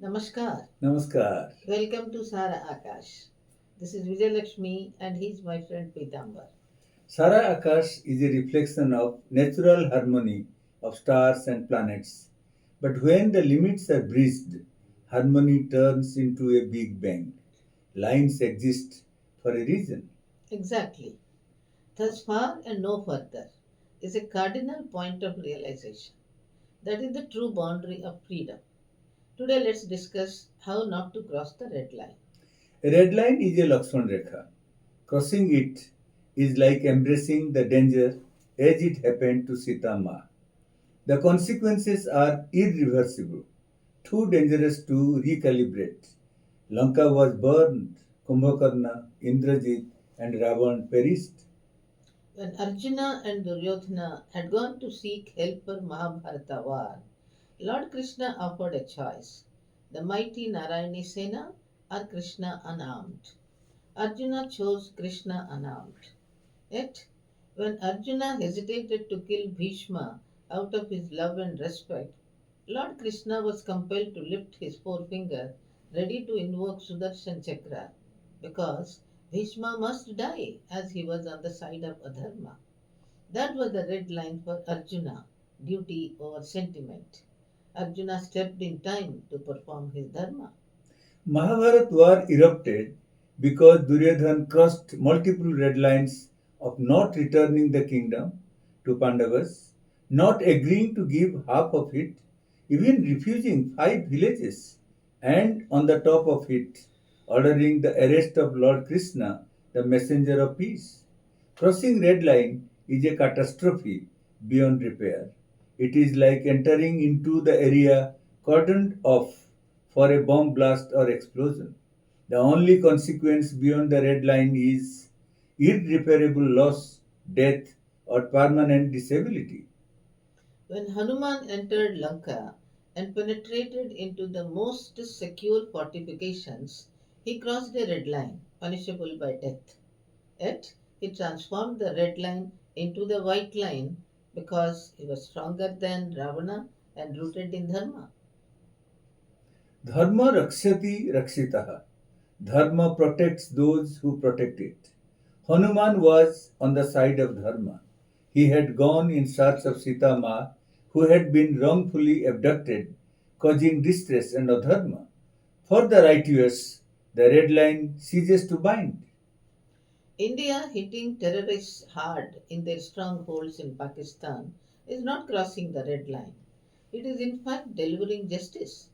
Namaskar. Namaskar. Welcome to Sara Akash. This is Vijayalakshmi and he's my friend Pitambar. Sara Akash is a reflection of natural harmony of stars and planets. But when the limits are breached, harmony turns into a big bang. Lines exist for a reason. Exactly. Thus far and no further is a cardinal point of realization. That is the true boundary of freedom. Today let's discuss how not to cross the red line. A red line is a Lakshman Rekha. Crossing it is like embracing the danger as it happened to Sita Ma. The consequences are irreversible, too dangerous to recalibrate. Lanka was burned, Kumbhakarna, Indrajit, and Ravan perished. When Arjuna and Duryodhana had gone to seek help for Mahabharata war, Lord Krishna offered a choice: the mighty Narayani Sena or Krishna unarmed. Arjuna chose Krishna unarmed. Yet, when Arjuna hesitated to kill Bhishma out of his love and respect, Lord Krishna was compelled to lift his forefinger, ready to invoke Sudarshan Chakra, because Bhishma must die as he was on the side of Adharma. That was the red line for Arjuna: duty over sentiment. Arjuna stepped in time to perform his dharma. Mahabharat war erupted because Duryodhan crossed multiple red lines of not returning the kingdom to Pandavas, not agreeing to give half of it, even refusing 5 villages, and on the top of it, ordering the arrest of Lord Krishna, the messenger of peace. Crossing red line is a catastrophe beyond repair. It is like entering into the area cordoned off for a bomb blast or explosion. The only consequence beyond the red line is irreparable loss, death, or permanent disability. When Hanuman entered Lanka and penetrated into the most secure fortifications, he crossed a red line, punishable by death. Yet, he transformed the red line into the white line because he was stronger than Ravana and rooted in Dharma. Dharma rakshati rakshitaha. Dharma protects those who protect it. Hanuman was on the side of Dharma. He had gone in search of Sita Ma, who had been wrongfully abducted, causing distress and adharma. For the righteous, the red line ceases to bind. India hitting terrorists hard in their strongholds in Pakistan is not crossing the red line. It is in fact delivering justice.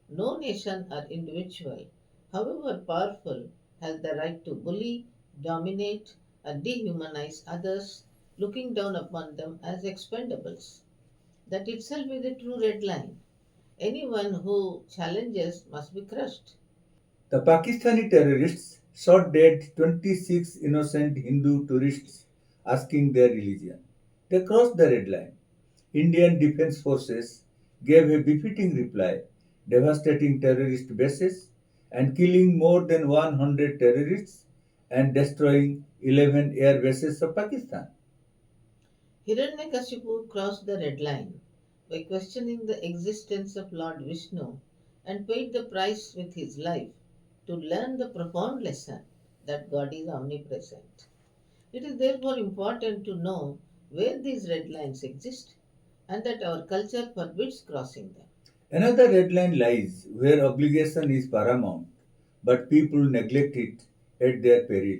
No nation or individual, however powerful, has the right to bully, dominate, or dehumanize others, looking down upon them as expendables. That itself is a true red line. Anyone who challenges must be crushed. The Pakistani terrorists shot dead 26 innocent Hindu tourists asking their religion. They crossed the red line. Indian Defence Forces gave a befitting reply, devastating terrorist bases and killing more than 100 terrorists and destroying 11 air bases of Pakistan. Hiranyakashipu crossed the red line by questioning the existence of Lord Vishnu and paid the price with his life to learn the profound lesson that God is omnipresent. It is therefore important to know where these red lines exist and that our culture forbids crossing them. Another red line lies where obligation is paramount, but people neglect it at their peril,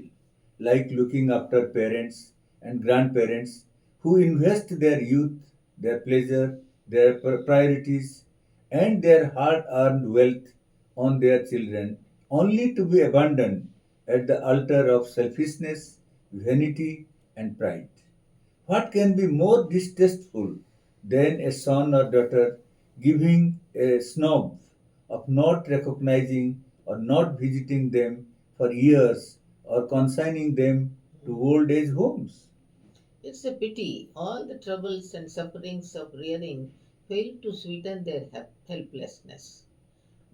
like looking after parents and grandparents who invest their youth, their pleasure, their priorities, and their hard earned wealth on their children, only to be abandoned at the altar of selfishness, vanity, and pride. What can be more distasteful than a son or daughter giving a snub of not recognizing or not visiting them for years or consigning them to old age homes? It's a pity all the troubles and sufferings of rearing failed to sweeten their helplessness.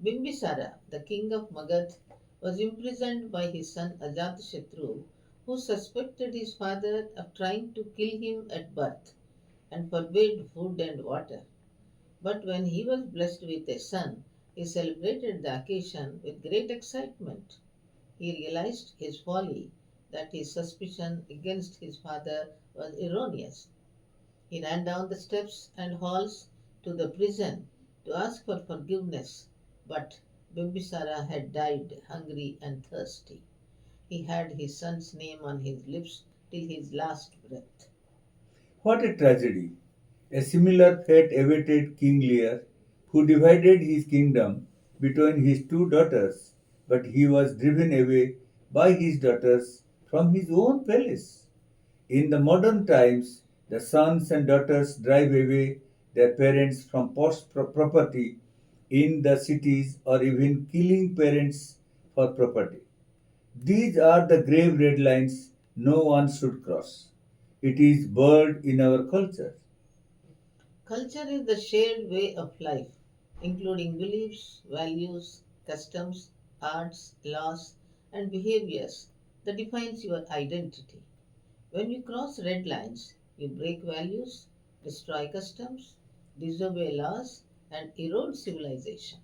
Bimbisara, the king of Magad, was imprisoned by his son Ajatashatru, who suspected his father of trying to kill him at birth and forbade food and water. But when he was blessed with a son, He celebrated the occasion with great excitement. He realized his folly, that his suspicion against his father was erroneous. He ran down the steps and halls to the prison to ask for forgiveness, but Bimbisara had died hungry and thirsty. He had his son's name on his lips till his last breath. What a tragedy! A similar fate awaited King Lear, who divided his kingdom between his two daughters, but he was driven away by his daughters from his own palace. In the modern times, the sons and daughters drive away their parents from property in the cities or even killing parents for property. These are the grave red lines no one should cross. It is burned in our culture. Culture is the shared way of life, including beliefs, values, customs, arts, laws, and behaviors that defines your identity. When you cross red lines, you break values, destroy customs, disobey laws, and erode civilization.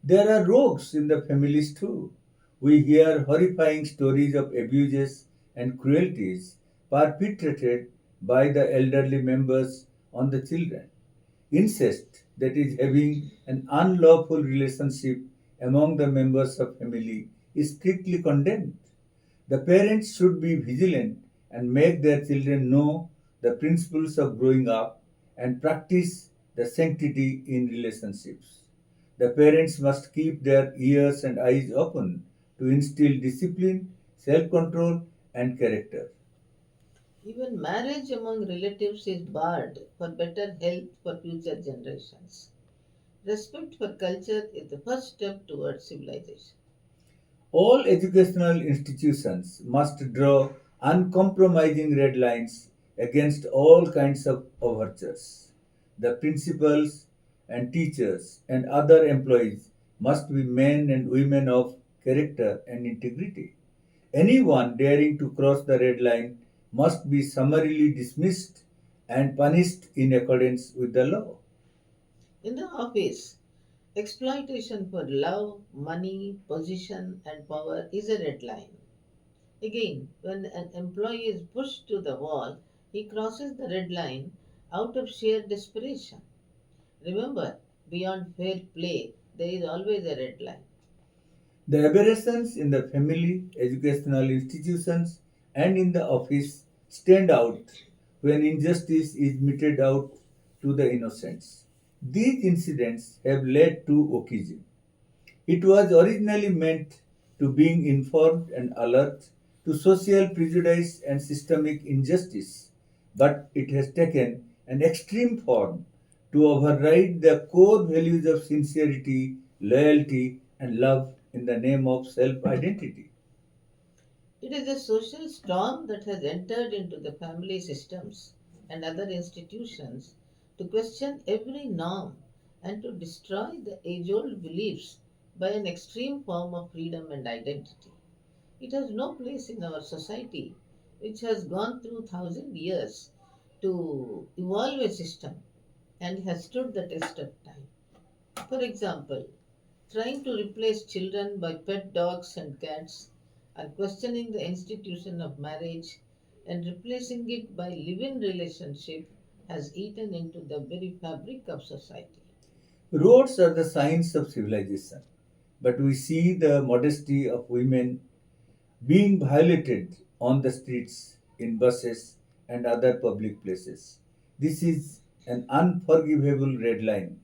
There are rogues in the families too. We hear horrifying stories of abuses and cruelties perpetrated by the elderly members on the children. Incest, that is having an unlawful relationship among the members of family, is strictly condemned. The parents should be vigilant and make their children know the principles of growing up and practice the sanctity in relationships. The parents must keep their ears and eyes open to instill discipline, self control, and character. Even marriage among relatives is barred for better health for future generations. Respect for culture is the first step towards civilization. All educational institutions must draw uncompromising red lines against all kinds of overtures. The principals and teachers and other employees must be men and women of character and integrity. Anyone daring to cross the red line must be summarily dismissed and punished in accordance with the law. In the office, exploitation for love, money, position, and power is a red line. Again, when an employee is pushed to the wall, he crosses the red line out of sheer desperation. Remember, beyond fair play, there is always a red line. The aberrations in the family, educational institutions, and in the office stand out when injustice is meted out to the innocents. These incidents have led to occasion. It was originally meant to being informed and alert to social prejudice and systemic injustice, but it has taken an extreme form to override the core values of sincerity, loyalty, and love in the name of self identity. It is a social storm that has entered into the family systems and other institutions to question every norm and to destroy the age old beliefs by an extreme form of freedom and identity. It has no place in our society, which has gone through 1,000 years to evolve a system and has stood the test of time. For example, trying to replace children by pet dogs and cats, or questioning the institution of marriage and replacing it by live in relationship has eaten into the very fabric of society. Roads are the signs of civilization, but we see the modesty of women being violated on the streets, in buses, and other public places. This is an unforgivable red line.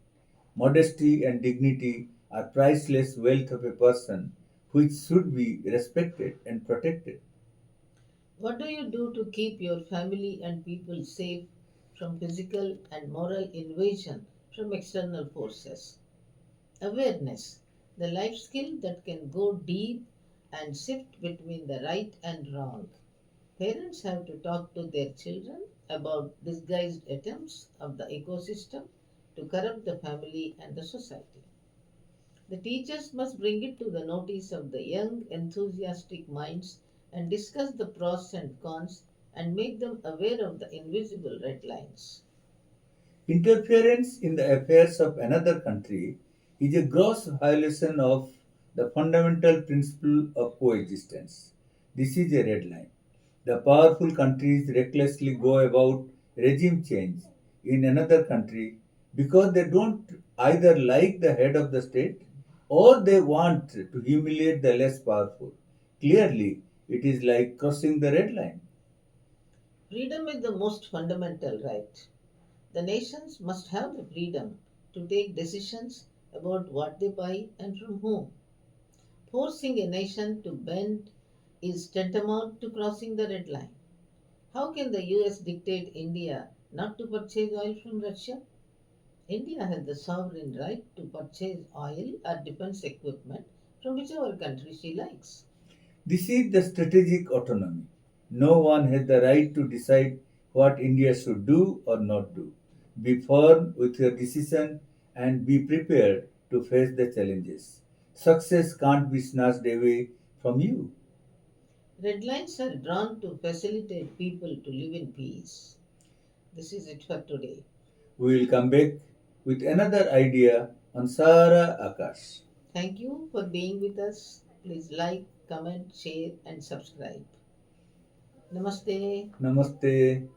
Modesty and dignity are priceless wealth of a person which should be respected and protected. What do you do to keep your family and people safe from physical and moral invasion from external forces? Awareness, the life skill that can go deep and sift between the right and wrong. Parents have to talk to their children about disguised attempts of the ecosystem to corrupt the family and the society. The teachers must bring it to the notice of the young, enthusiastic minds and discuss the pros and cons and make them aware of the invisible red lines. Interference in the affairs of another country is a gross violation of the fundamental principle of coexistence. This is a red line. The powerful countries recklessly go about regime change in another country because they don't either like the head of the state or they want to humiliate the less powerful. Clearly, it is like crossing the red line. Freedom is the most fundamental right. The nations must have the freedom to take decisions about what they buy and from whom. Forcing a nation to bend is tantamount to crossing the red line. How can the US dictate India not to purchase oil from Russia? India has the sovereign right to purchase oil or defense equipment from whichever country she likes. This is the strategic autonomy. No one has the right to decide what India should do or not do. Be firm with your decision and be prepared to face the challenges. Success can't be snatched away from you. Red lines are drawn to facilitate people to live in peace. This is it for today. We will come back with another idea on Sara Akash. Thank you for being with us. Please like, comment, share, and subscribe. Namaste. Namaste.